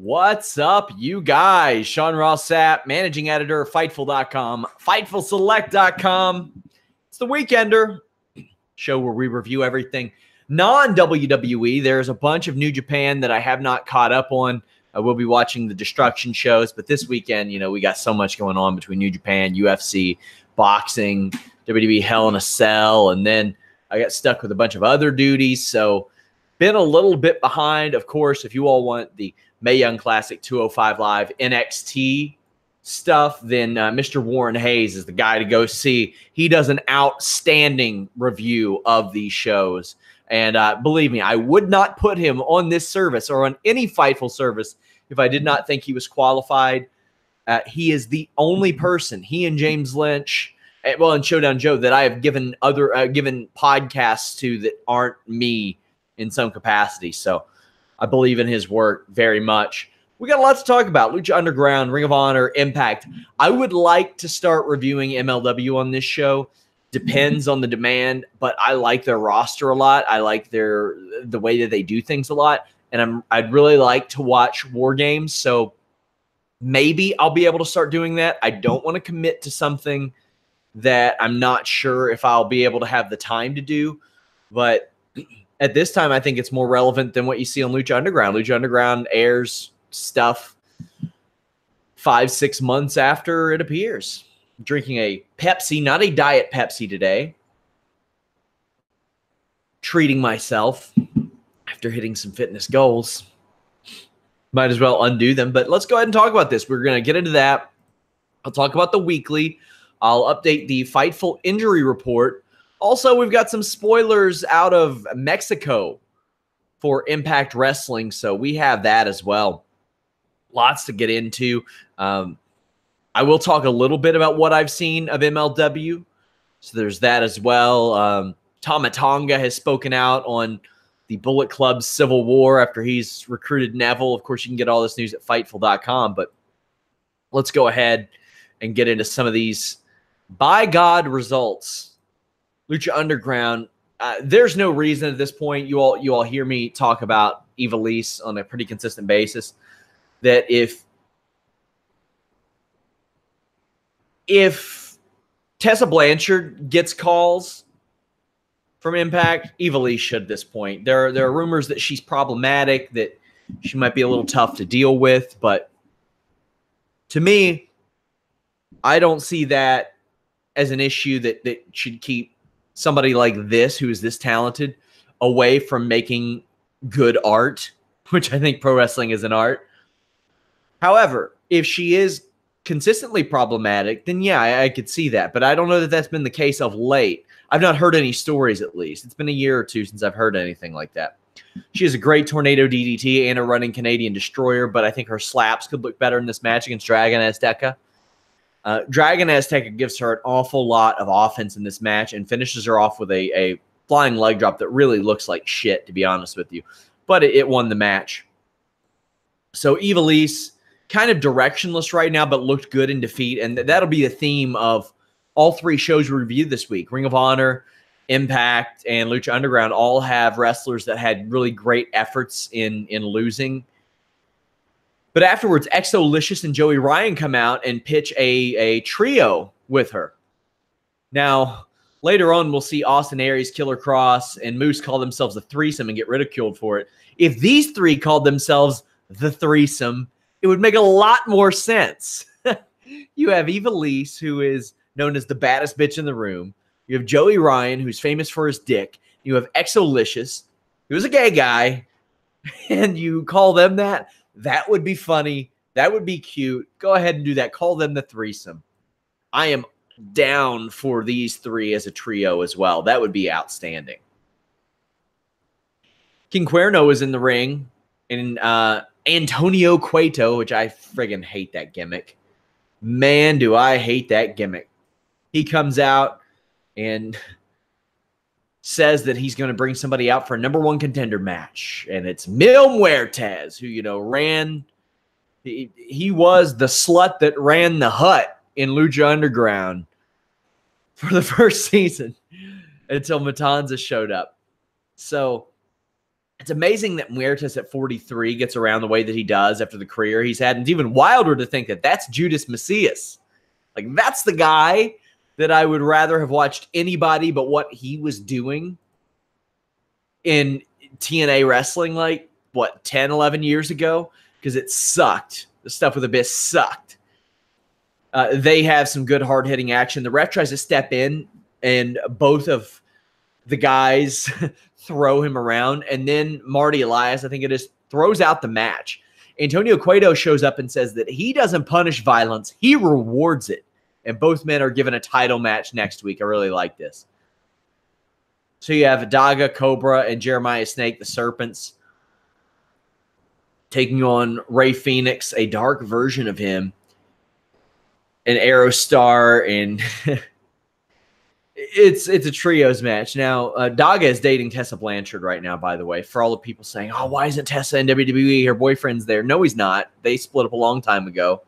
What's up, you guys? Sean Ross Sapp, managing editor of Fightful.com, FightfulSelect.com. It's the Weekender show where we review everything non-WWE. There's a bunch of New Japan that I have not caught up on. I will be watching the Destruction shows, but this weekend, we got so much going on between New Japan, UFC, boxing, WWE Hell in a Cell, and then I got stuck with a bunch of other duties, so been a little bit behind. Of course, if you all want the Mae Young Classic 205 Live NXT stuff, then Mr. Warren Hayes is the guy to go see. He does an outstanding review of these shows. And believe me, I would not put him on this service or on any Fightful service if I did not think he was qualified. He is the only person, he and James Lynch, and Showdown Joe, that I have given given podcasts to that aren't me in some capacity. So I believe in his work very much. We got a lot to talk about. Lucha Underground, Ring of Honor, Impact. I would like to start reviewing MLW on this show. Depends on the demand, but I like their roster a lot. I like the way that they do things a lot, and I'd really like to watch War Games. So maybe I'll be able to start doing that. I don't want to commit to something that I'm not sure if I'll be able to have the time to do, but at this time, I think it's more relevant than what you see on Lucha Underground. Lucha Underground airs stuff 5-6 months after it appears. I'm drinking a Pepsi, not a Diet Pepsi today. Treating myself after hitting some fitness goals. Might as well undo them, but let's go ahead and talk about this. We're going to get into that. I'll talk about the weekly. I'll update the Fightful injury report. Also, we've got some spoilers out of Mexico for Impact Wrestling, so we have that as well. Lots to get into. I will talk a little bit about what I've seen of MLW, so there's that as well. Tama Tonga has spoken out on the Bullet Club's Civil War after he's recruited Neville. Of course, you can get all this news at Fightful.com, but let's go ahead and get into some of these by God results. Lucha Underground, there's no reason at this point. You all hear me talk about Ivelisse on a pretty consistent basis, that if Tessa Blanchard gets calls from Impact, Ivelisse should at this point. There are rumors that she's problematic, that she might be a little tough to deal with, but to me, I don't see that as an issue that should keep somebody like this, who is this talented, away from making good art, which I think pro wrestling is an art. However, if she is consistently problematic, then yeah, I could see that. But I don't know that that's been the case of late. I've not heard any stories, at least. It's been a year or two since I've heard anything like that. She has a great tornado DDT and a running Canadian destroyer, but I think her slaps could look better in this match against Dragon Azteca. Dragon Azteca gives her an awful lot of offense in this match and finishes her off with a flying leg drop that really looks like shit, to be honest with you. But it won the match. So Ivelisse, kind of directionless right now, but looked good in defeat. And that'll be the theme of all three shows we reviewed this week. Ring of Honor, Impact, and Lucha Underground all have wrestlers that had really great efforts in losing. But afterwards, Exolicious and Joey Ryan come out and pitch a trio with her. Now, later on, we'll see Austin Aries, Killer Cross, and Moose call themselves a threesome and get ridiculed for it. If these three called themselves the threesome, it would make a lot more sense. You have Ivelisse, who is known as the baddest bitch in the room. You have Joey Ryan, who's famous for his dick. You have Exolicious, who's a gay guy. And you call them that? That would be funny. That would be cute. Go ahead and do that. Call them the threesome. I am down for these three as a trio as well. That would be outstanding. King Cuerno is in the ring. And Antonio Cueto, which I friggin' hate that gimmick. Man, do I hate that gimmick. He comes out and says that he's going to bring somebody out for a #1 contender match. And it's Mil Muertes, who, ran. He was the slut that ran the hut in Lucha Underground for the first season until Matanza showed up. So It's amazing that Muertes at 43 gets around the way that he does after the career he's had. And it's even wilder to think that that's Judas Macias. Like, that's the guy that I would rather have watched anybody but what he was doing in TNA wrestling, like, 10, 11 years ago? Because it sucked. The stuff with Abyss sucked. They have some good hard-hitting action. The ref tries to step in, and both of the guys throw him around. And then Marty Elias, I think it is, throws out the match. Antonio Cueto shows up and says that he doesn't punish violence. He rewards it. And both men are given a title match next week. I really like this. So you have Daga, Cobra, and Jeremiah Snake, the Serpents, taking on Ray Phoenix, a dark version of him, and Aerostar, and it's a trios match. Now, Daga is dating Tessa Blanchard right now, by the way, for all the people saying, oh, why isn't Tessa in WWE? Her boyfriend's there. No, he's not. They split up a long time ago.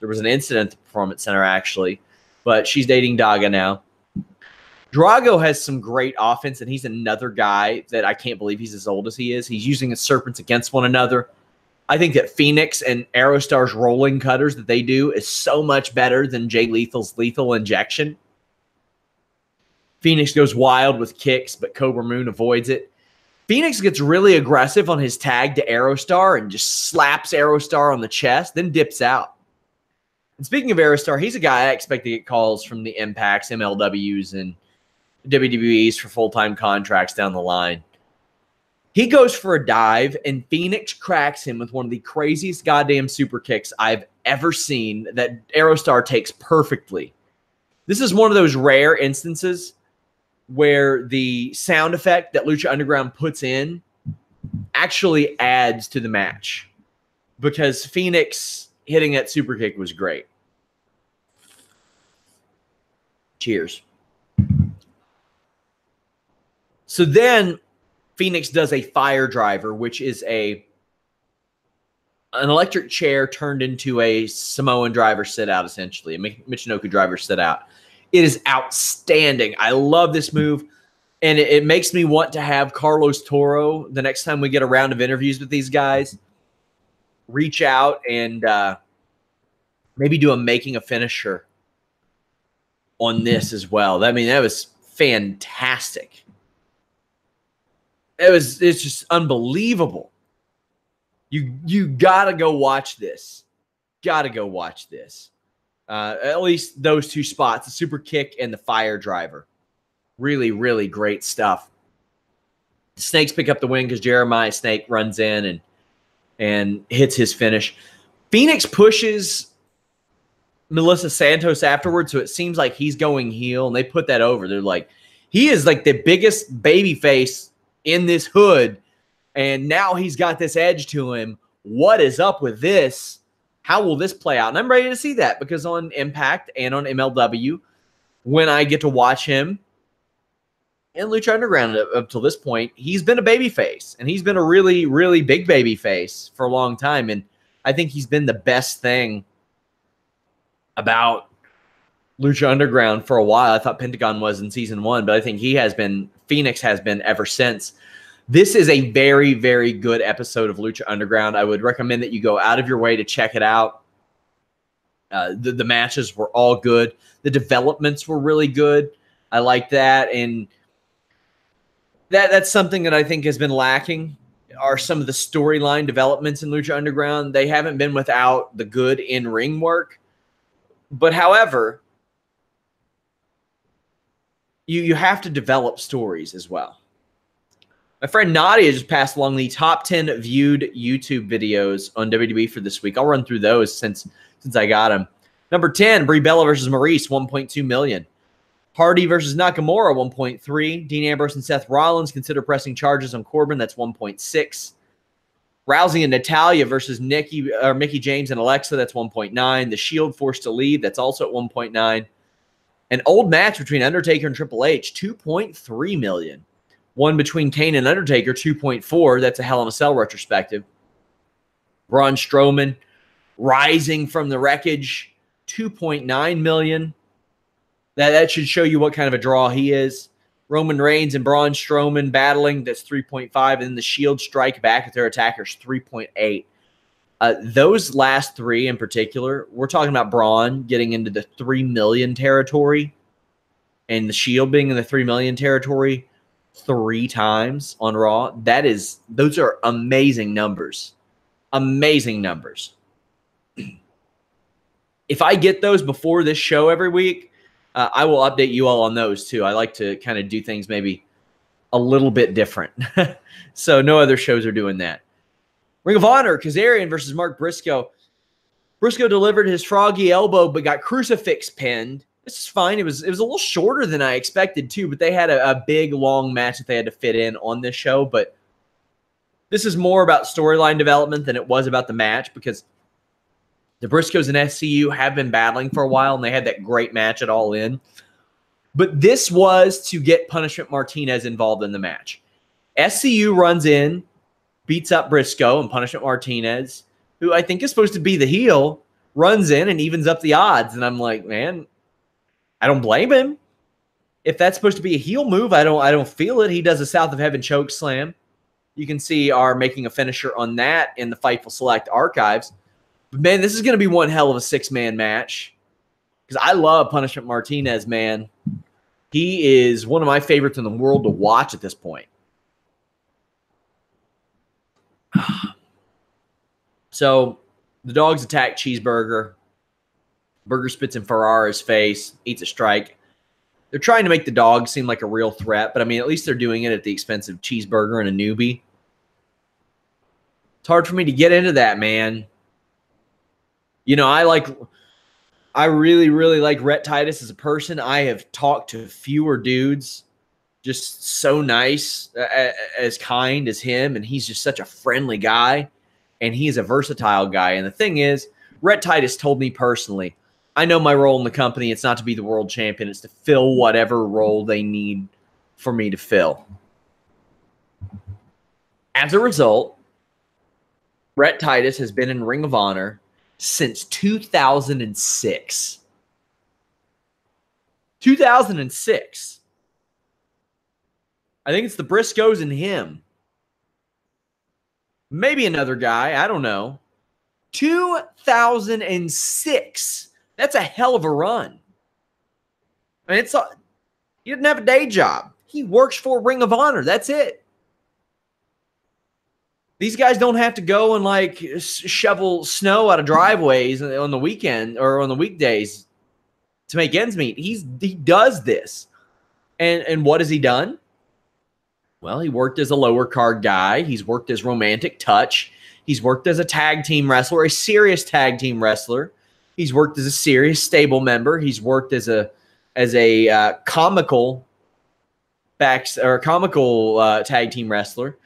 There was an incident at the Performance Center, actually, but she's dating Daga now. Drago has some great offense, and he's another guy that I can't believe he's as old as he is. He's using his serpents against one another. I think that Phoenix and Aerostar's rolling cutters that they do is so much better than Jay Lethal's lethal injection. Phoenix goes wild with kicks, but Cobra Moon avoids it. Phoenix gets really aggressive on his tag to Aerostar and just slaps Aerostar on the chest, then dips out. And speaking of Aerostar, he's a guy I expect to get calls from the Impacts, MLWs, and WWEs for full-time contracts down the line. He goes for a dive, and Phoenix cracks him with one of the craziest goddamn super kicks I've ever seen that Aerostar takes perfectly. This is one of those rare instances where the sound effect that Lucha Underground puts in actually adds to the match, because Phoenix hitting that super kick was great. Cheers. So then Phoenix does a fire driver, which is an electric chair turned into a Samoan driver sit out, essentially, a Michinoku driver sit out. It is outstanding. I love this move, and it makes me want to have Carlos Toro, the next time we get a round of interviews with these guys, reach out and maybe do a making a finisher on this as well. I mean, that was fantastic. It's just unbelievable. You gotta go watch this. Gotta go watch this. At least those two spots, the super kick and the fire driver. Really, really great stuff. The Snakes pick up the win because Jeremiah Snake runs in and hits his finish. Phoenix pushes Melissa Santos afterwards, so it seems like he's going heel, and they put that over. They're like, he is like the biggest baby face in this hood, and now he's got this edge to him. What is up with this? How will this play out? And I'm ready to see that, because on Impact and on MLW, when I get to watch him in Lucha Underground up till this point, he's been a babyface, and he's been a really, really big babyface for a long time. And I think he's been the best thing about Lucha Underground for a while. I thought Pentagon was in season 1, but I think Phoenix has been ever since. This is a very, very good episode of Lucha Underground. I would recommend that you go out of your way to check it out. The matches were all good. The developments were really good. I like that. And that's something that I think has been lacking, are some of the storyline developments in Lucha Underground. They haven't been without the good in-ring work. But however, you have to develop stories as well. My friend Nadia just passed along the top 10 viewed YouTube videos on WWE for this week. I'll run through those since I got them. Number 10, Brie Bella versus Maurice, 1.2 million. Hardy versus Nakamura, 1.3. Dean Ambrose and Seth Rollins consider pressing charges on Corbin. That's 1.6. Rousey and Natalya versus Mickie James and Alexa. That's 1.9. The Shield forced to leave. That's also at 1.9. An old match between Undertaker and Triple H, 2.3 million. One between Kane and Undertaker, 2.4. That's a Hell in a Cell retrospective. Braun Strowman rising from the wreckage, 2.9 million. That should show you what kind of a draw he is. Roman Reigns and Braun Strowman battling, that's 3.5. And then the Shield strike back at their attackers, 3.8. Those last three in particular, we're talking about Braun getting into the 3 million territory and the Shield being in the 3 million territory 3 times on Raw. Those are amazing numbers. Amazing numbers. If I get those before this show every week, I will update you all on those too. I like to kind of do things maybe a little bit different. So no other shows are doing that. Ring of Honor, Kazarian versus Mark Briscoe. Briscoe delivered his froggy elbow, but got crucifix pinned. This is fine. It was a little shorter than I expected too, but they had a big, long match that they had to fit in on this show. But this is more about storyline development than it was about the match, because the Briscoes and SCU have been battling for a while, and they had that great match at All In. But this was to get Punishment Martinez involved in the match. SCU runs in, beats up Briscoe, and Punishment Martinez, who I think is supposed to be the heel, runs in and evens up the odds. And I'm like, man, I don't blame him. If that's supposed to be a heel move, I don't feel it. He does a South of Heaven choke slam. You can see our making a finisher on that in the Fightful Select archives. But man, this is going to be one hell of a 6-man match, because I love Punishment Martinez, man. He is one of my favorites in the world to watch at this point. So the dogs attack Cheeseburger. Burger spits in Ferrara's face, eats a strike. They're trying to make the dog seem like a real threat, but I mean, at least they're doing it at the expense of Cheeseburger and a newbie. It's hard for me to get into that, man. You know, I really, really like Rhett Titus as a person. I have talked to fewer dudes just so nice, as kind as him, and he's just such a friendly guy, and he's a versatile guy. And the thing is, Rhett Titus told me personally, I know my role in the company, it's not to be the world champion, it's to fill whatever role they need for me to fill. As a result, Rhett Titus has been in Ring of Honor since 2006. 2006. I think it's the Briscoes and him. Maybe another guy. I don't know. 2006. That's a hell of a run. I mean, he didn't have a day job. He works for Ring of Honor. That's it. These guys don't have to go and like shovel snow out of driveways on the weekend or on the weekdays to make ends meet. He does this. And what has he done? Well, he worked as a lower card guy. He's worked as Romantic Touch. He's worked as a tag team wrestler, a serious tag team wrestler. He's worked as a serious stable member. He's worked as a comical tag team wrestler.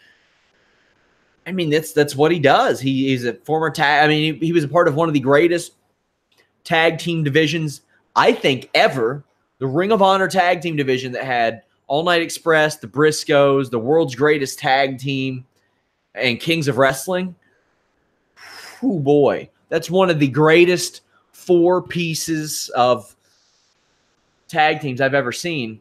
I mean, that's what he does. He's a former tag. I mean, he was a part of one of the greatest tag team divisions, I think, ever. The Ring of Honor tag team division that had All Night Express, the Briscoes, the world's greatest tag team, and Kings of Wrestling. Oh boy, that's one of the greatest 4 pieces of tag teams I've ever seen.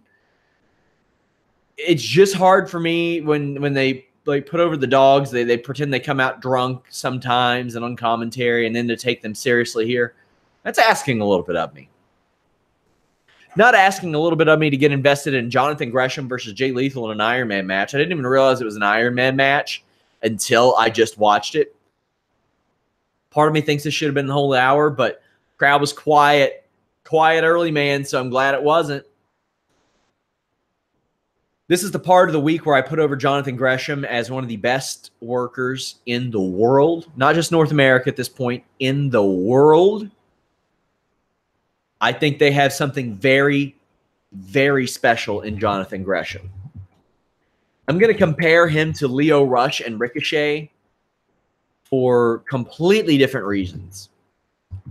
It's just hard for me when they put over the dogs. They pretend they come out drunk sometimes and on commentary, and then to take them seriously here, that's asking a little bit of me. Not asking a little bit of me to get invested in Jonathan Gresham versus Jay Lethal in an Iron Man match. I didn't even realize it was an Iron Man match until I just watched it. Part of me thinks this should have been the whole hour, but crowd was quiet early, man, so I'm glad it wasn't. This is the part of the week where I put over Jonathan Gresham as one of the best workers in the world. Not just North America at this point, in the world. I think they have something very, very special in Jonathan Gresham. I'm going to compare him to Leo Rush and Ricochet for completely different reasons.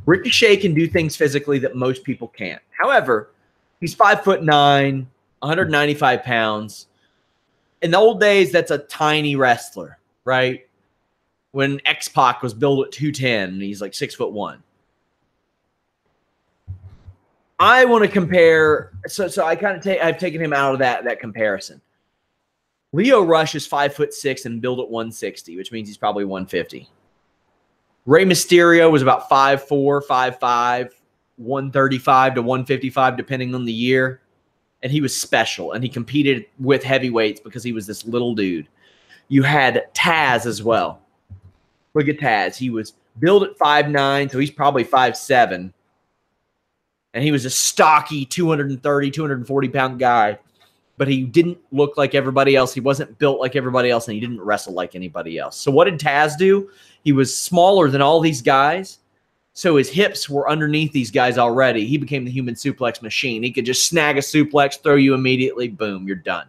Ricochet can do things physically that most people can't. However, he's 5'9", 195 pounds. In the old days, that's a tiny wrestler, right? When X-Pac was billed at 210, and he's like 6'1". I want to compare. So I've taken him out of that comparison. Lio Rush is 5'6" and built at 160, which means he's probably 150. Rey Mysterio was about 5'4", 5'5", 135 to 155, depending on the year. And he was special, and he competed with heavyweights because he was this little dude. You had Taz as well. Look at Taz. He was built at 5'9", so he's probably 5'7". And he was a stocky 230, 240-pound guy. But he didn't look like everybody else. He wasn't built like everybody else, and he didn't wrestle like anybody else. So what did Taz do? He was smaller than all these guys, so his hips were underneath these guys already. He became the human suplex machine. He could just snag a suplex, throw you immediately, boom, you're done.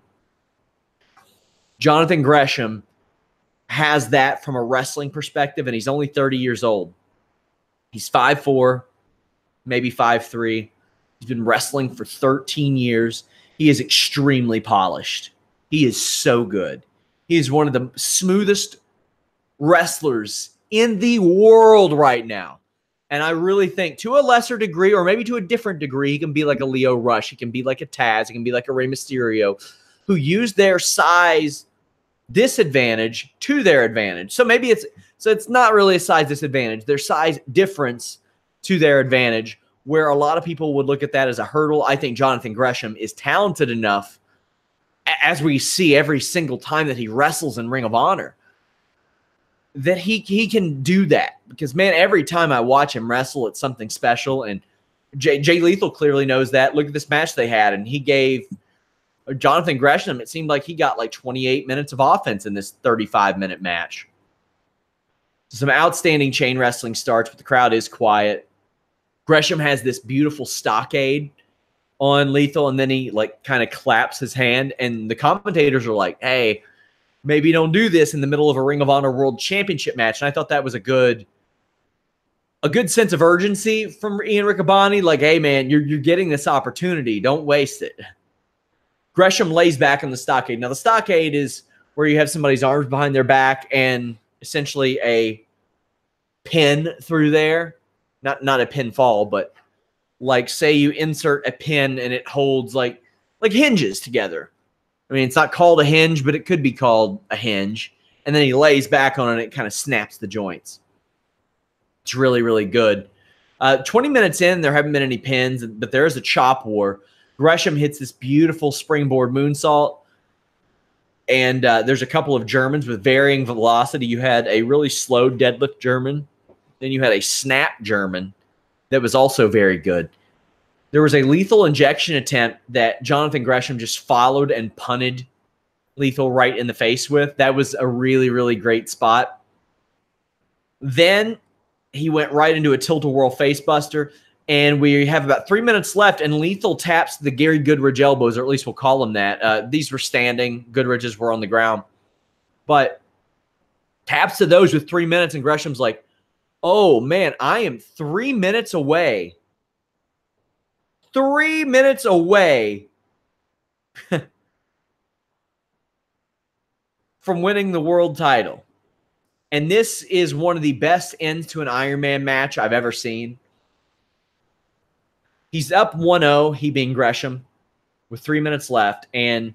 Jonathan Gresham has that from a wrestling perspective, and he's only 30 years old. He's 5'4", maybe 5'3". He's been wrestling for 13 years. He is extremely polished. He is so good. He is one of the smoothest wrestlers in the world right now. And I really think to a lesser degree, or maybe to a different degree, he can be like a Lio Rush. He can be like a Taz. He can be like a Rey Mysterio, who use their size disadvantage to their advantage. So maybe it's not really a size disadvantage. Their size difference to their advantage, where a lot of people would look at that as a hurdle. I think Jonathan Gresham is talented enough, as we see every single time that he wrestles in Ring of Honor, that he can do that. Because, man, every time I watch him wrestle, it's something special. And Jay Lethal clearly knows that. Look at this match they had, and he gave Jonathan Gresham, it seemed like he got like 28 minutes of offense in this 35-minute match. Some outstanding chain wrestling starts, but the crowd is quiet. Gresham has this beautiful stockade on Lethal, and then he like kind of claps his hand, and the commentators are like, hey, maybe don't do this in the middle of a Ring of Honor World Championship match. And I thought that was a good sense of urgency from Ian Riccaboni. Like, hey, man, you're getting this opportunity. Don't waste it. Gresham lays back on the stockade. Now, the stockade is where you have somebody's arms behind their back and essentially a pin through there. Not a pinfall, but like say you insert a pin and it holds like hinges together. I mean, it's not called a hinge, but it could be called a hinge. And then he lays back on it and it kind of snaps the joints. It's really, really good. 20 minutes in, there haven't been any pins, but there is a chop war. Gresham hits this beautiful springboard moonsault. And there's a couple of Germans with varying velocity. You had a really slow deadlift German. Then you had a snap German that was also very good. There was a lethal injection attempt that Jonathan Gresham just followed and punted Lethal right in the face with. That was a really, really great spot. Then he went right into a tilt-a-whirl facebuster, and we have about 3 minutes left, and Lethal taps the Gary Goodridge elbows, or at least we'll call them that. These were standing. Goodridge's were on the ground. But taps to those with 3 minutes, and Gresham's like, oh, man, I am 3 minutes away. 3 minutes away from winning the world title. And this is one of the best ends to an Iron Man match I've ever seen. He's up 1-0, he being Gresham, with 3 minutes left. And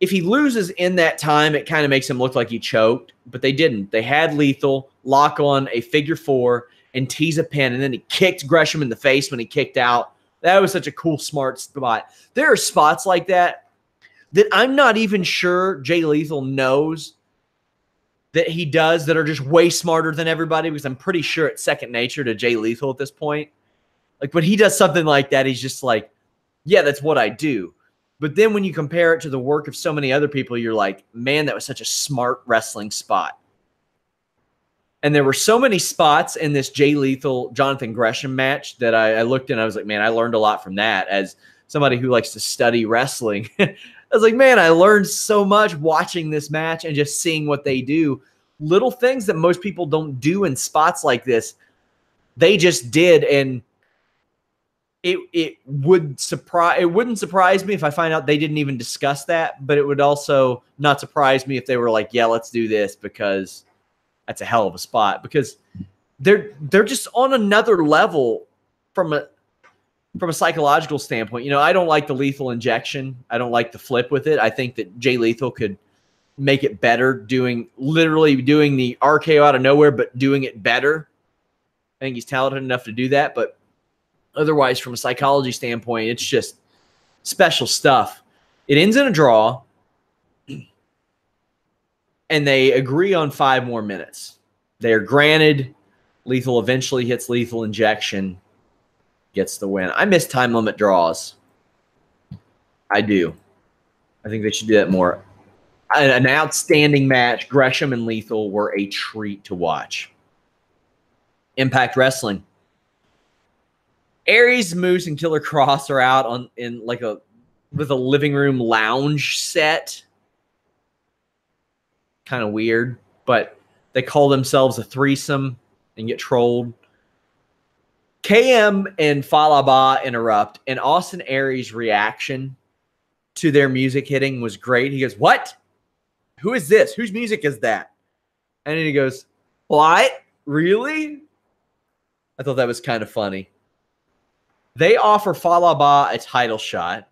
if he loses in that time, it kind of makes him look like he choked, but they didn't. They had Lethal lock on a figure four and tease a pin, and then he kicked Gresham in the face when he kicked out. That was such a cool, smart spot. There are spots like that I'm not even sure Jay Lethal knows that he does that are just way smarter than everybody, because I'm pretty sure it's second nature to Jay Lethal at this point. Like when he does something like that, he's just like, yeah, that's what I do. But then when you compare it to the work of so many other people, you're like, man, that was such a smart wrestling spot. And there were so many spots in this Jay Lethal Jonathan Gresham match that I looked and I was like, man, I learned a lot from that. As somebody who likes to study wrestling, I was like, man, I learned so much watching this match and just seeing what they do. Little things that most people don't do in spots like this, they just did. And it wouldn't surprise me if I find out they didn't even discuss that, but it would also not surprise me if they were like, yeah, let's do this, because that's a hell of a spot, because they're just on another level from from a psychological standpoint, you know, I don't like the lethal injection. I don't like the flip with it. I think that Jay Lethal could make it better literally doing the RKO out of nowhere, but doing it better. I think he's talented enough to do that. But otherwise, from a psychology standpoint, it's just special stuff. It ends in a draw, and they agree on 5 more minutes. They are granted. Lethal eventually hits lethal injection, gets the win. I miss time limit draws. I do. I think they should do that more. An outstanding match. Gresham and Lethal were a treat to watch. Impact Wrestling. Aries, Moose, and Killer Cross are out with a living room lounge set. Kind of weird, but they call themselves a threesome and get trolled. KM and Falaba interrupt, and Austin Aries' reaction to their music hitting was great. He goes, "What? Who is this? Whose music is that?" And then he goes, "What? Really?" I thought that was kind of funny. They offer Falaba a title shot,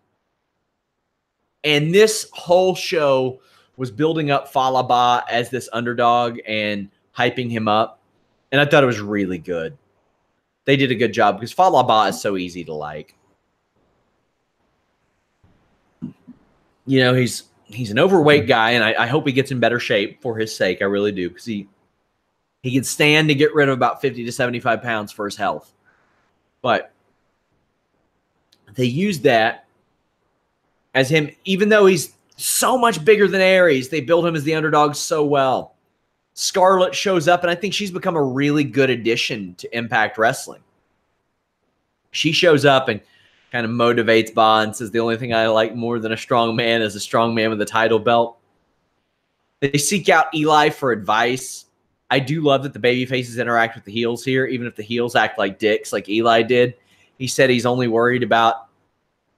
and this whole show was building up Falaba as this underdog and hyping him up, and I thought it was really good. They did a good job because Falaba is so easy to like. You know, he's an overweight guy, and I hope he gets in better shape for his sake. I really do, because he can stand to get rid of about 50 to 75 pounds for his health. But they used that as him, even though he's so much bigger than Aries, they built him as the underdog so well. Scarlett shows up, and I think she's become a really good addition to Impact Wrestling. She shows up and kind of motivates Ba and says, "The only thing I like more than a strong man is a strong man with a title belt." They seek out Eli for advice. I do love that the baby faces interact with the heels here, even if the heels act like dicks like Eli did. He said he's only worried about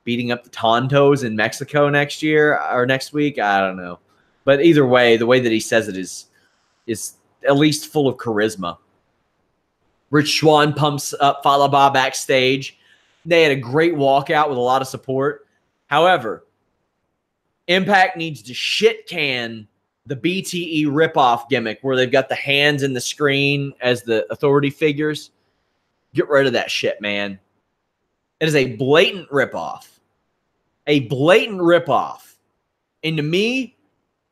beating up the Tontos in Mexico next year or next week. I don't know. But either way, the way that he says it is at least full of charisma. Rich Swann pumps up Falaba backstage. They had a great walkout with a lot of support. However, Impact needs to shit can the BTE ripoff gimmick where they've got the hands in the screen as the authority figures. Get rid of that shit, man. It is a blatant ripoff. A blatant ripoff. And to me,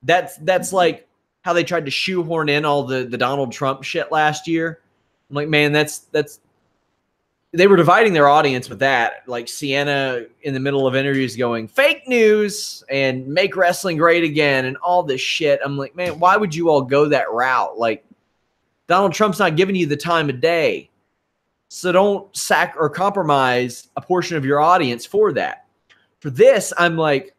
that's like how they tried to shoehorn in all the Donald Trump shit last year. I'm like, man, that's they were dividing their audience with that. Like Sienna in the middle of interviews going, "Fake news," and "Make wrestling great again," and all this shit. I'm like, man, why would you all go that route? Like, Donald Trump's not giving you the time of day. So don't sack or compromise a portion of your audience for that. For this, I'm like,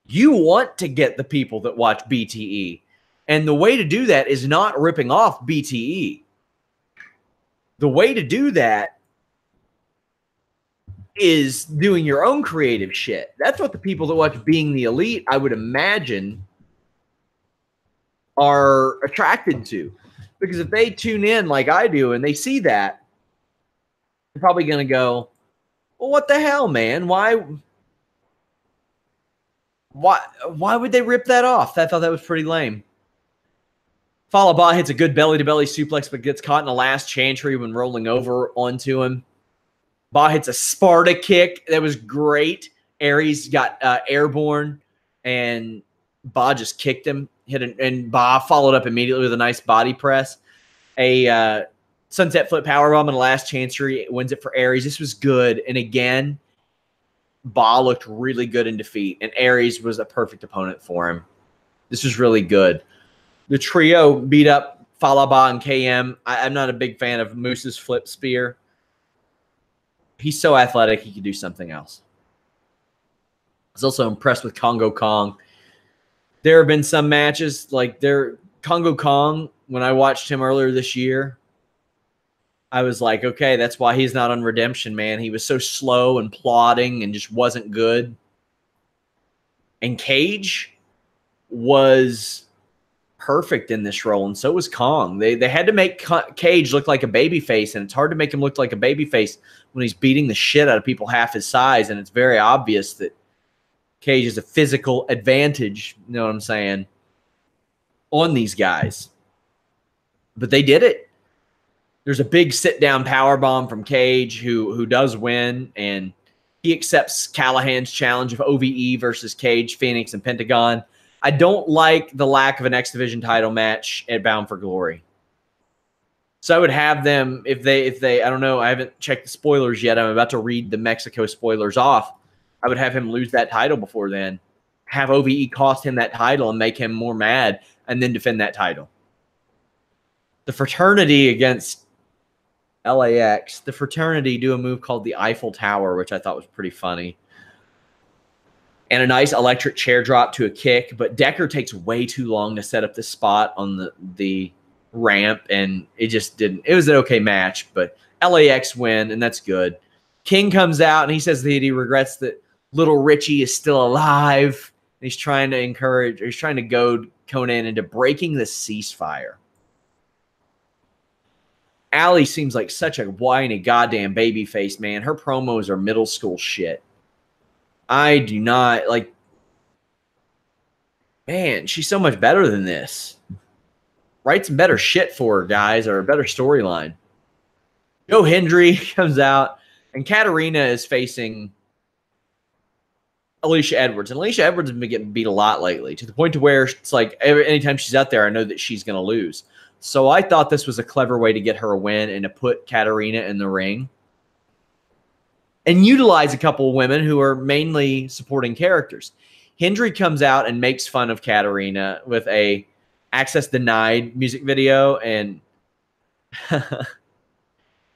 you want to get the people that watch BTE. And the way to do that is not ripping off BTE. The way to do that is doing your own creative shit. That's what the people that watch Being the Elite, I would imagine, are attracted to. Because if they tune in like I do and they see that, they're probably going to go, "Well, what the hell, man? Why would they rip that off?" I thought that was pretty lame. Falaba hits a good belly-to-belly suplex, but gets caught in the last chantry when rolling over onto him. Ba hits a Sparta kick. That was great. Aries got airborne, and Ba just kicked him. And Ba followed up immediately with a nice body press. A sunset flip powerbomb in the last chancery wins it for Aries. This was good. And again, Ba looked really good in defeat, and Aries was a perfect opponent for him. This was really good. The trio beat up Falaba and KM. I'm not a big fan of Moose's flip spear. He's so athletic, he could do something else. I was also impressed with Congo Kong. There have been some matches like Congo Kong, when I watched him earlier this year, I was like, okay, that's why he's not on Redemption, man. He was so slow and plodding and just wasn't good. And Cage was perfect in this role, and so was Kong. They had to make Cage look like a babyface, and it's hard to make him look like a babyface when he's beating the shit out of people half his size, and it's very obvious that Cage is a physical advantage, you know what I'm saying, on these guys. But they did it. There's a big sit-down powerbomb from Cage, who does win, and he accepts Callahan's challenge of OVE versus Cage, Phoenix, and Pentagon. I don't like the lack of an X Division title match at Bound for Glory. So I would have them, if they, I don't know, I haven't checked the spoilers yet. I'm about to read the Mexico spoilers off. I would have him lose that title before then. Have OVE cost him that title and make him more mad, and then defend that title. The Fraternity against LAX. The Fraternity do a move called the Eiffel Tower, which I thought was pretty funny. And a nice electric chair drop to a kick, but Decker takes way too long to set up the spot on the ramp, and it just didn't. It was an okay match, but LAX win, and that's good. King comes out, and he says that he regrets that Little Richie is still alive. He's trying to goad Conan into breaking the ceasefire. Allie seems like such a whiny goddamn baby face, man. Her promos are middle school shit. I do not like. Man, she's so much better than this. Write some better shit for her, guys, or a better storyline. Joe Hendry comes out, and Katarina is facing Alicia Edwards. And Alicia Edwards has been getting beat a lot lately, to the point to where it's like anytime she's out there, I know that she's going to lose. So I thought this was a clever way to get her a win and to put Katarina in the ring and utilize a couple of women who are mainly supporting characters. Hendry comes out and makes fun of Katarina with a access denied music video and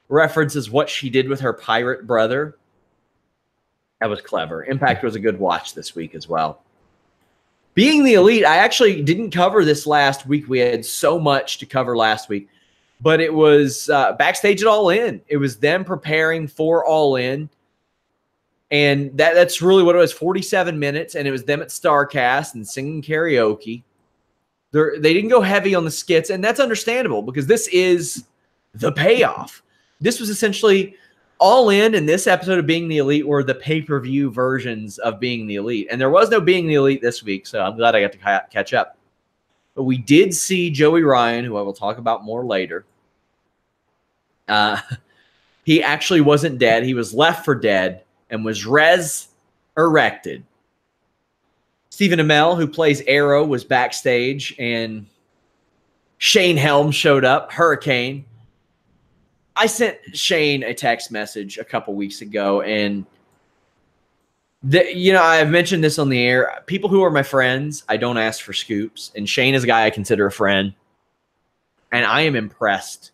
references what she did with her pirate brother. That was clever. Impact was a good watch this week as well. Being the Elite, I actually didn't cover this last week. We had so much to cover last week, but it was backstage at All In. It was them preparing for All In. And that's really what it was, 47 minutes, and it was them at StarCast and singing karaoke. They didn't go heavy on the skits, and that's understandable because this is the payoff. This was essentially All In, and this episode of Being the Elite were the pay-per-view versions of Being the Elite. And there was no Being the Elite this week, so I'm glad I got to catch up. But we did see Joey Ryan, who I will talk about more later. He actually wasn't dead. He was left for dead and was resurrected. Stephen Amell, who plays Arrow, was backstage, and Shane Helms showed up, Hurricane. I sent Shane a text message a couple weeks ago, and I've mentioned this on the air. People who are my friends, I don't ask for scoops, and Shane is a guy I consider a friend, and I am impressed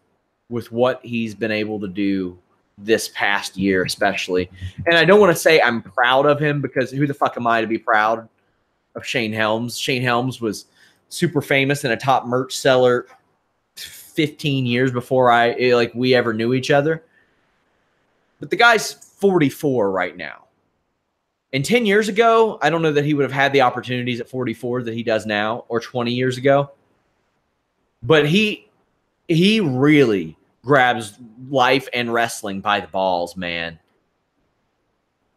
with what he's been able to do this past year, especially. And I don't want to say I'm proud of him, because who the fuck am I to be proud of Shane Helms? Shane Helms was super famous and a top merch seller 15 years before we ever knew each other. But the guy's 44 right now. And 10 years ago, I don't know that he would have had the opportunities at 44 that he does now, or 20 years ago. But he really grabs life and wrestling by the balls, man.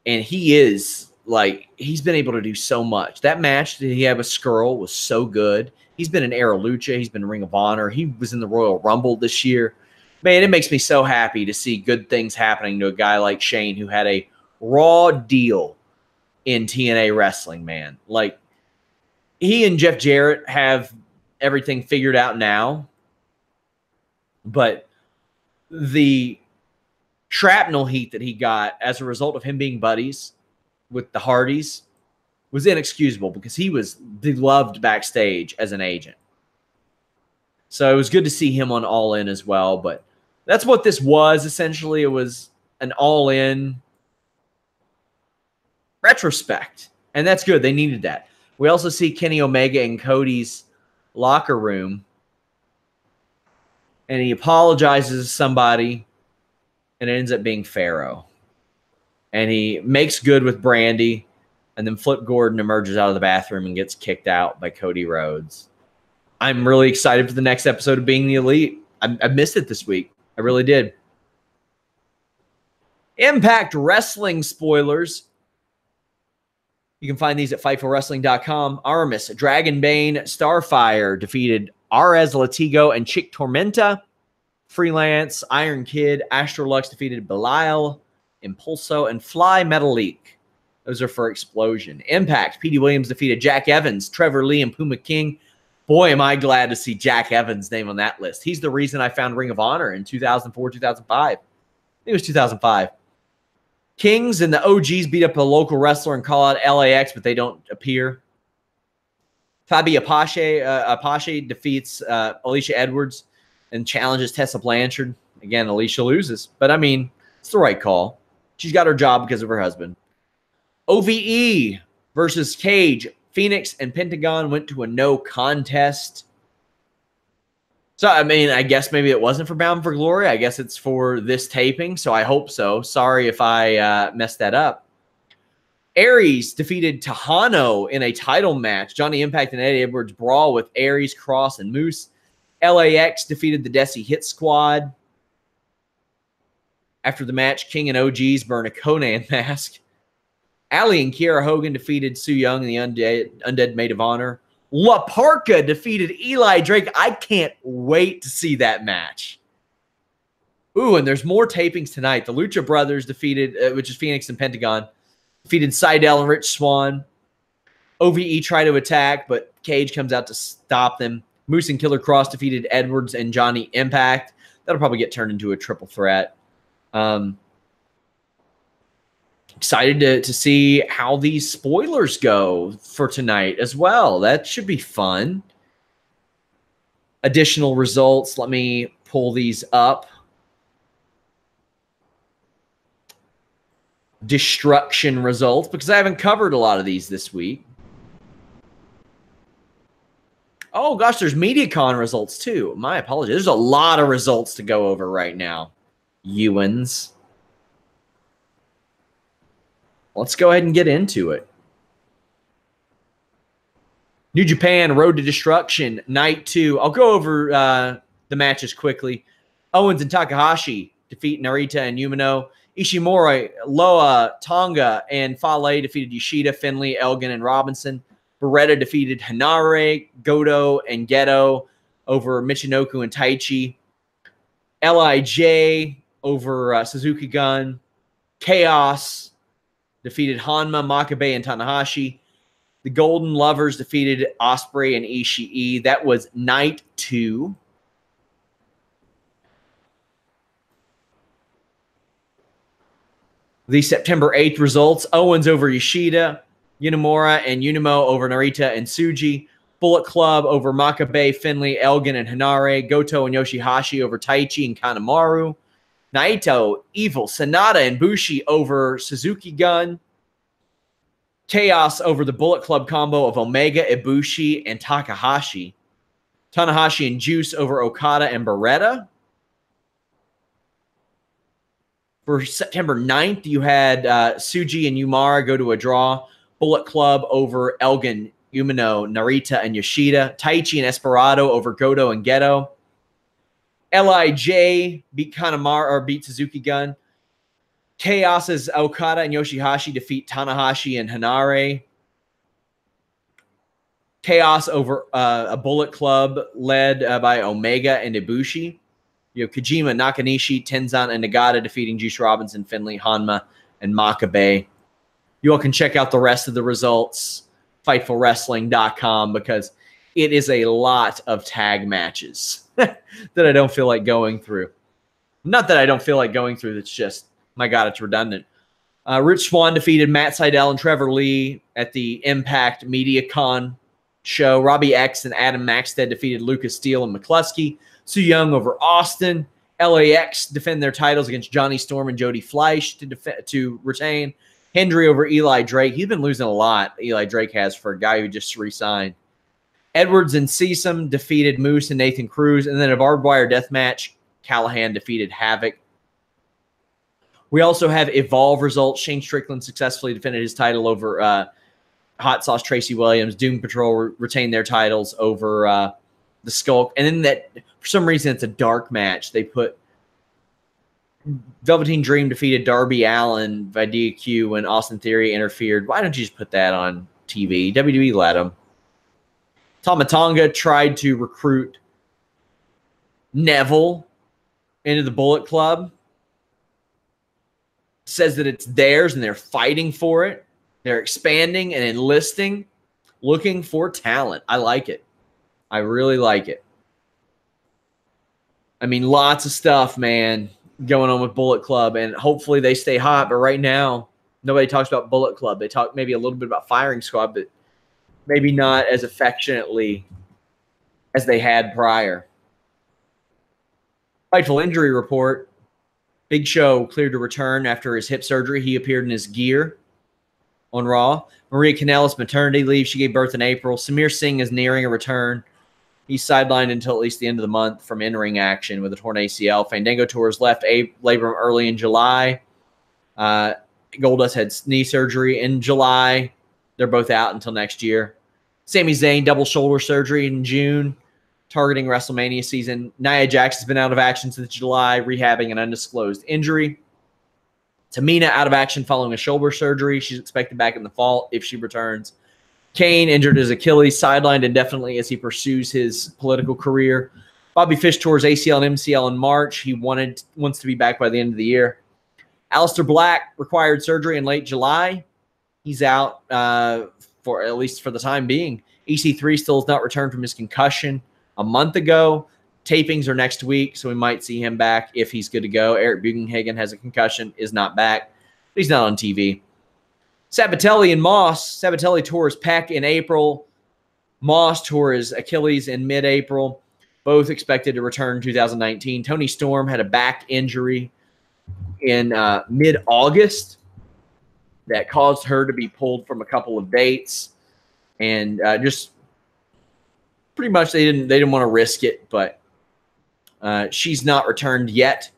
And he's been able to do so much. That match that he had with Skrull was so good. He's been in Era Lucha. He's been in Ring of Honor. He was in the Royal Rumble this year. Man, it makes me so happy to see good things happening to a guy like Shane, who had a raw deal in TNA wrestling, man. Like, he and Jeff Jarrett have everything figured out now. But the shrapnel heat that he got as a result of him being buddies with the Hardys was inexcusable, because he was beloved backstage as an agent. So it was good to see him on All In as well. But that's what this was. Essentially, it was an All In retrospect. And that's good. They needed that. We also see Kenny Omega in Cody's locker room, and he apologizes to somebody, and it ends up being Pharaoh. And he makes good with Brandy, and then Flip Gordon emerges out of the bathroom and gets kicked out by Cody Rhodes. I'm really excited for the next episode of Being the Elite. I missed it this week. I really did. Impact Wrestling spoilers. You can find these at FightfulWrestling.com. Aramis, Dragonbane, Starfire defeated Arez Latigo and Chick Tormenta. Freelance, Iron Kid, Astrolux defeated Belial, Impulso, and Fly Metalik. Those are for Explosion. Impact, Petey Williams defeated Jack Evans, Trevor Lee, and Puma King. Boy, am I glad to see Jack Evans' name on that list. He's the reason I found Ring of Honor in 2004, 2005. I think it was 2005. Kings and the OGs beat up a local wrestler and call out LAX, but they don't appear. Fabi Apache defeats Alicia Edwards and challenges Tessa Blanchard. Again, Alicia loses. But, I mean, it's the right call. She's got her job because of her husband. OVE versus Cage. Phoenix and Pentagon went to a no contest. So, I mean, I guess maybe it wasn't for Bound for Glory. I guess it's for this taping, so I hope so. Sorry if I messed that up. Aries defeated Tejano in a title match. Johnny Impact and Eddie Edwards brawl with Aries, Cross, and Moose. LAX defeated the Desi Hit Squad. After the match, King and OGs burn a Conan mask. Allie and Kiera Hogan defeated Su Yung and the Undead Maid of Honor. La Parka defeated Eli Drake. I can't wait to see that match. Ooh, and there's more tapings tonight. The Lucha Brothers defeated, which is Phoenix and Pentagon, defeated Seidel and Rich Swann. OVE try to attack, but Cage comes out to stop them. Moose and Killer Cross defeated Edwards and Johnny Impact. That'll probably get turned into a triple threat. Excited to see how these spoilers go for tonight as well. That should be fun. Additional results. Let me pull these up. Destruction results, because I haven't covered a lot of these this week. Oh, gosh, there's MediaCon results too. My apologies. There's a lot of results to go over right now. Ewans. Let's go ahead and get into it. New Japan, Road to Destruction, Night 2. I'll go over the matches quickly. Owens and Takahashi defeat Narita and Umino. Ishimori, Loa, Tonga, and Fale defeated Yoshida, Finley, Elgin, and Robinson. Beretta defeated Hanare, Goto, and Geto over Michinoku and Taichi. LIJ over Suzuki Gun. Chaos defeated Hanma, Makabe, and Tanahashi. The Golden Lovers defeated Ospreay and Ishii. That was Night 2. The September 8th results. Owens over Yoshida. Unimura and Unimo over Narita and Tsuji. Bullet Club over Makabe, Finley, Elgin, and Hanare. Goto and Yoshihashi over Taichi and Kanemaru. Naito, Evil, Sanada, and Bushi over Suzuki Gun. Chaos over the Bullet Club combo of Omega, Ibushi, and Takahashi. Tanahashi and Juice over Okada and Beretta. For September 9th, you had Tsuji and Umara go to a draw. Bullet Club over Elgin, Umino, Narita, and Yoshida. Taichi and Esperado over Goto and Geto. LIJ beat Kanemaru or beat Suzuki Gun. Chaos's Okada and Yoshihashi defeat Tanahashi and Hanare. Chaos over a Bullet Club led by Omega and Ibushi. You have Kojima, Nakanishi, Tenzan, and Nagata defeating Juice Robinson, Finley, Hanma, and Makabe. You all can check out the rest of the results, FightfulWrestling.com, because it is a lot of tag matches that I don't feel like going through. Not that I don't feel like going through, it's just, my God, it's redundant. Rich Swann defeated Matt Seidel and Trevor Lee at the Impact MediaCon show. Robbie X and Adam Maxted defeated Lucas Steele and McCluskey. Su Yung over Austin. LAX defend their titles against Johnny Storm and Jody Fleisch to retain. Hendry over Eli Drake. He's been losing a lot, Eli Drake has, for a guy who just re-signed. Edwards and Seasum defeated Moose and Nathan Cruz. And then a barbed wire death match, Callahan defeated Havoc. We also have Evolve results. Shane Strickland successfully defended his title over Hot Sauce Tracy Williams. Doom Patrol retained their titles over the Skulk. And then that, for some reason, it's a dark match. They put Velveteen Dream defeated Darby Allin by DQ when Austin Theory interfered. Why don't you just put that on TV? WWE let him. Tama Tonga tried to recruit Neville into the Bullet Club. Says that it's theirs and they're fighting for it. They're expanding and enlisting, looking for talent. I like it. I really like it. I mean, lots of stuff, man, going on with Bullet Club, and hopefully they stay hot. But right now, nobody talks about Bullet Club. They talk maybe a little bit about Firing Squad, but maybe not as affectionately as they had prior. Fightful injury report. Big Show cleared to return after his hip surgery. He appeared in his gear on Raw. Maria Kanellis maternity leave. She gave birth in April. Samir Singh is nearing a return. He's sidelined until at least the end of the month from in-ring action with a torn ACL. Fandango Tours left labor early in July. Goldust had knee surgery in July. They're both out until next year. Sami Zayn, double shoulder surgery in June, targeting WrestleMania season. Nia Jax has been out of action since July, rehabbing an undisclosed injury. Tamina out of action following a shoulder surgery. She's expected back in the fall if she returns. Kane injured his Achilles, sidelined indefinitely as he pursues his political career. Bobby Fish tore his ACL and MCL in March. He wants to be back by the end of the year. Aleister Black required surgery in late July. He's out for at least for the time being. EC3 still has not returned from his concussion a month ago. Tapings are next week, so we might see him back if he's good to go. Eric Bugenhagen has a concussion, is not back. But he's not on TV. Sabatelli and Moss. Sabatelli tore his pec in April. Moss tore his Achilles in mid-April. Both expected to return in 2019. Toni Storm had a back injury in mid-August that caused her to be pulled from a couple of dates. And just pretty much they didn't want to risk it, but she's not returned yet,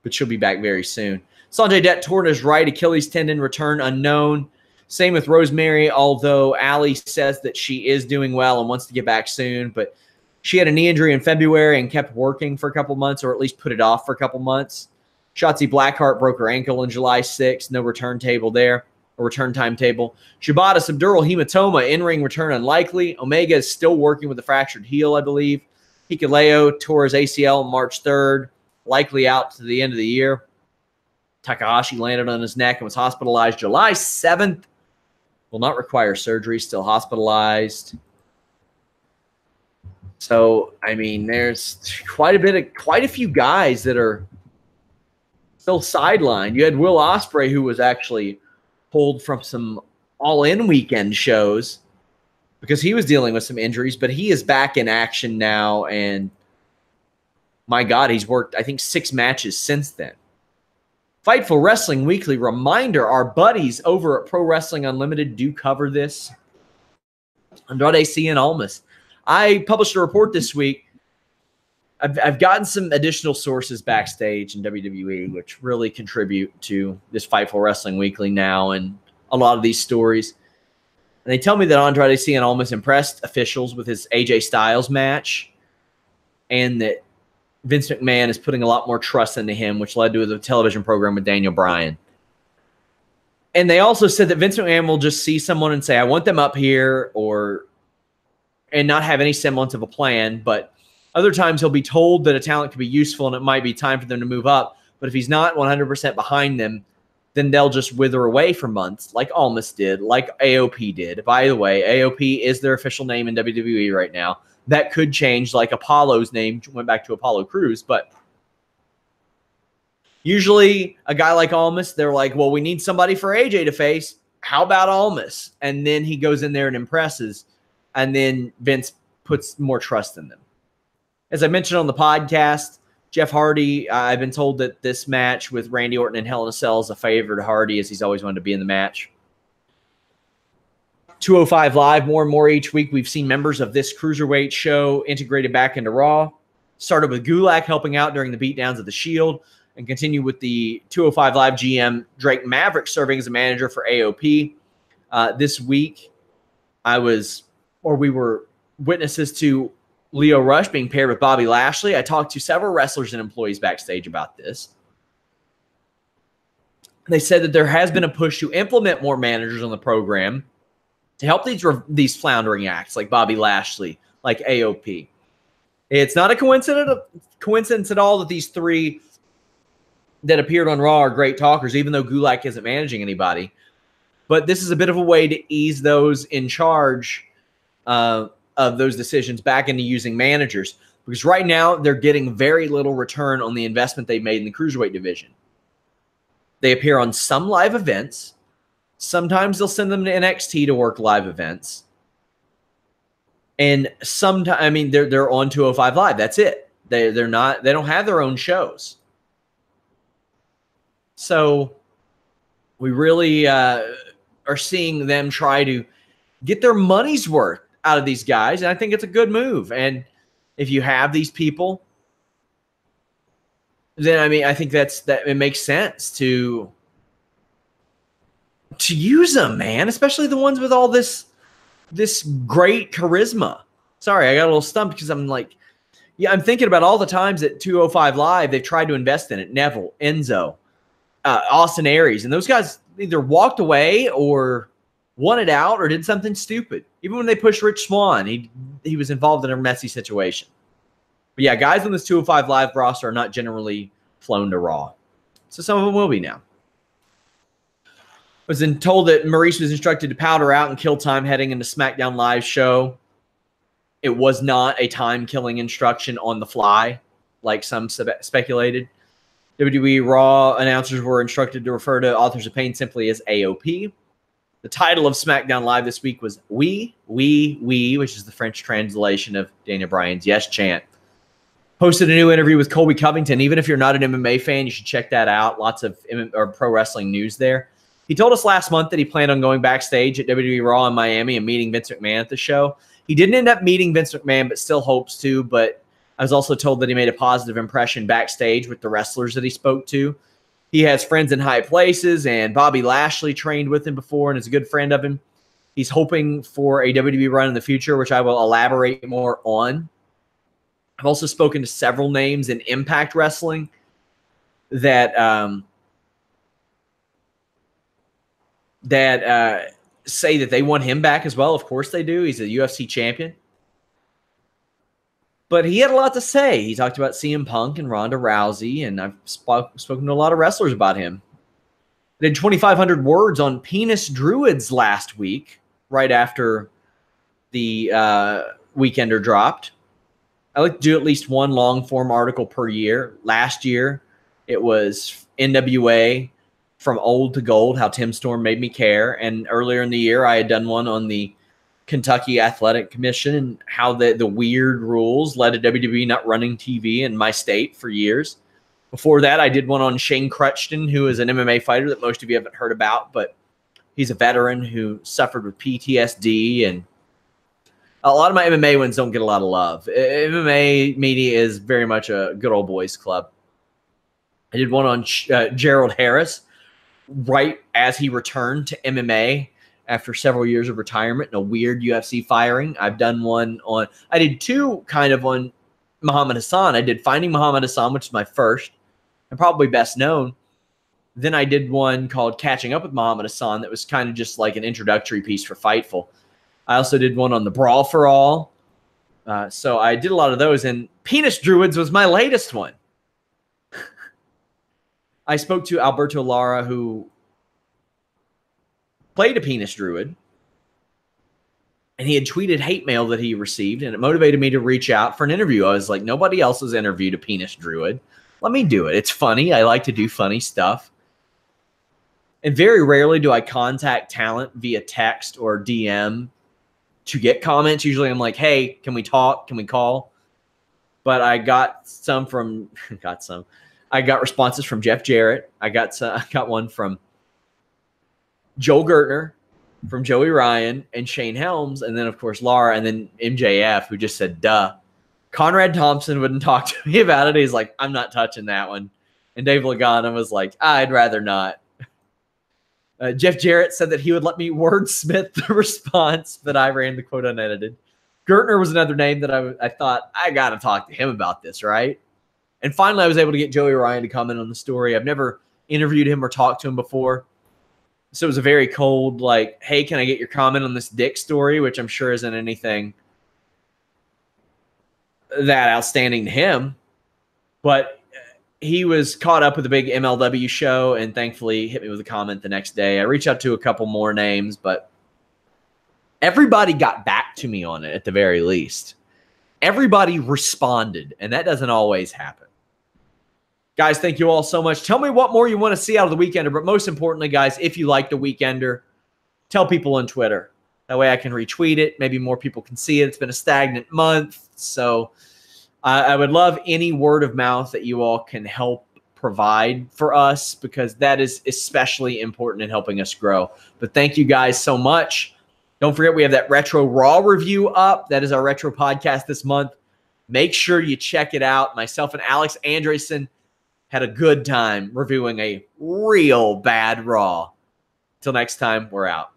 but she'll be back very soon. Sanjay Dutt tore his right Achilles tendon, return unknown. Same with Rosemary, although Allie says that she is doing well and wants to get back soon, but she had a knee injury in February and kept working for a couple months, or at least put it off for a couple months. Shotzi Blackheart broke her ankle on July 6th. No return table there, or return timetable. Shibata subdural hematoma, in-ring return unlikely. Omega is still working with a fractured heel, I believe. Hikuleo tore his ACL March 3rd, likely out to the end of the year. Takahashi landed on his neck and was hospitalized July 7th. Will not require surgery, still hospitalized. So, I mean, there's quite a few guys that are still sidelined. You had Will Ospreay, who was actually pulled from some All-In weekend shows because he was dealing with some injuries, but he is back in action now, and my God, he's worked, I think, 6 matches since then. Fightful Wrestling Weekly reminder, our buddies over at Pro Wrestling Unlimited do cover this. Andrade Cien Almas. I published a report this week. I've gotten some additional sources backstage in WWE, which really contribute to this Fightful Wrestling Weekly now and a lot of these stories. And they tell me that Andrade Cien Almas impressed officials with his AJ Styles match, and that Vince McMahon is putting a lot more trust into him, which led to the television program with Daniel Bryan. And they also said that Vince McMahon will just see someone and say, I want them up here, and not have any semblance of a plan. But other times he'll be told that a talent could be useful and it might be time for them to move up. But if he's not 100% behind them, then they'll just wither away for months, like Almas did, like AOP did. By the way, AOP is their official name in WWE right now. That could change, like Apollo's name went back to Apollo Crews. But usually a guy like Almas, they're like, well, we need somebody for AJ to face. How about Almas? And then he goes in there and impresses. And then Vince puts more trust in them. As I mentioned on the podcast, Jeff Hardy, I've been told that this match with Randy Orton and Hell in a Cell is a favor to Hardy, as he's always wanted to be in the match. 205 Live, more and more each week, we've seen members of this Cruiserweight show integrated back into Raw. Started with Gulak helping out during the beatdowns of the Shield, and continue with the 205 Live GM Drake Maverick serving as a manager for AOP. This week, we were witnesses to Lio Rush being paired with Bobby Lashley. I talked to several wrestlers and employees backstage about this. They said that there has been a push to implement more managers on the program to help these floundering acts like Bobby Lashley, like AOP. It's not a coincidence at all that these three that appeared on Raw are great talkers, even though Gulak isn't managing anybody. But this is a bit of a way to ease those in charge of those decisions back into using managers, because right now they're getting very little return on the investment they made in the Cruiserweight division. They appear on some live events. Sometimes they'll send them to NXT to work live events. And sometimes, I mean, they're on 205 Live. That's it. They don't have their own shows. So we really are seeing them try to get their money's worth out of these guys, and I think it's a good move. And if you have these people, then I mean, I think that it makes sense to use them, man, especially the ones with all this great charisma. Sorry, I got a little stumped because I'm like, yeah, I'm thinking about all the times at 205 Live they've tried to invest in it. Neville, Enzo, Austin Aries, and those guys either walked away or wanted out or did something stupid. Even when they pushed Rich Swann, he was involved in a messy situation. But yeah, guys on this 205 Live roster are not generally flown to Raw. So some of them will be now. I was then told that Maurice was instructed to powder out and kill time heading into SmackDown Live show. It was not a time-killing instruction on the fly, like some speculated. WWE Raw announcers were instructed to refer to Authors of Pain simply as AOP. The title of SmackDown Live this week was We, which is the French translation of Daniel Bryan's Yes Chant. Posted a new interview with Colby Covington. Even if you're not an MMA fan, you should check that out. Lots of pro wrestling news there. He told us last month that he planned on going backstage at WWE Raw in Miami and meeting Vince McMahon at the show. He didn't end up meeting Vince McMahon, but still hopes to. But I was also told that he made a positive impression backstage with the wrestlers that he spoke to. He has friends in high places, and Bobby Lashley trained with him before and is a good friend of him. He's hoping for a WWE run in the future, which I will elaborate more on. I've also spoken to several names in Impact Wrestling that say that they want him back as well. Of course they do. He's a UFC champion. But he had a lot to say. He talked about CM Punk and Ronda Rousey, and I've spoken to a lot of wrestlers about him. I did 2,500 words on penis druids last week, right after the Weekender dropped. I like to do at least one long-form article per year. Last year, it was NWA from old to gold, how Tim Storm made me care. And earlier in the year, I had done one on the Kentucky Athletic Commission and how the weird rules led to WWE not running TV in my state for years. Before that, I did one on Shane Crutchton, who is an MMA fighter that most of you haven't heard about, but he's a veteran who suffered with PTSD, and a lot of my MMA ones don't get a lot of love. MMA media is very much a good old boys club. I did one on Gerald Harris right as he returned to MMA after several years of retirement and a weird UFC firing. I've done one on, I did two kind of on Muhammad Hassan. I did Finding Muhammad Hassan, which is my first and probably best known. Then I did one called Catching Up with Muhammad Hassan that was kind of just like an introductory piece for Fightful. I also did one on the Brawl for All. So I did a lot of those, and Penis Druids was my latest one. I spoke to Alberto Lara, who played a penis druid, and he had tweeted hate mail that he received, and it motivated me to reach out for an interview. I was like, nobody else has interviewed a penis druid. Let me do it. It's funny. I like to do funny stuff. And very rarely do I contact talent via text or DM to get comments. Usually I'm like, hey, can we talk? Can we call? But I got some from, I got responses from Jeff Jarrett. I got one from Joel Gertner, from Joey Ryan, and Shane Helms, and then, of course, Laura, and then MJF, who just said, duh. Conrad Thompson wouldn't talk to me about it. He's like, I'm not touching that one. And Dave Lagana was like, I'd rather not. Jeff Jarrett said that he would let me wordsmith the response, but I ran the quote unedited. Gertner was another name that I thought, I got to talk to him about this, right? And finally, I was able to get Joey Ryan to comment on the story. I've never interviewed him or talked to him before. So it was a very cold, like, hey, can I get your comment on this Dick story, which I'm sure isn't anything that outstanding to him. But he was caught up with a big MLW show and thankfully hit me with a comment the next day. I reached out to a couple more names, but everybody got back to me on it at the very least. Everybody responded, and that doesn't always happen. Guys, thank you all so much. Tell me what more you want to see out of the Weekender, but most importantly, guys, if you like the Weekender, tell people on Twitter. That way I can retweet it. Maybe more people can see it. It's been a stagnant month, so I would love any word of mouth that you all can help provide for us because that is especially important in helping us grow. But thank you guys so much. Don't forget we have that Retro Raw review up. That is our Retro podcast this month. Make sure you check it out. Myself and Alex Andresen had a good time reviewing a real bad Raw. Till next time, we're out.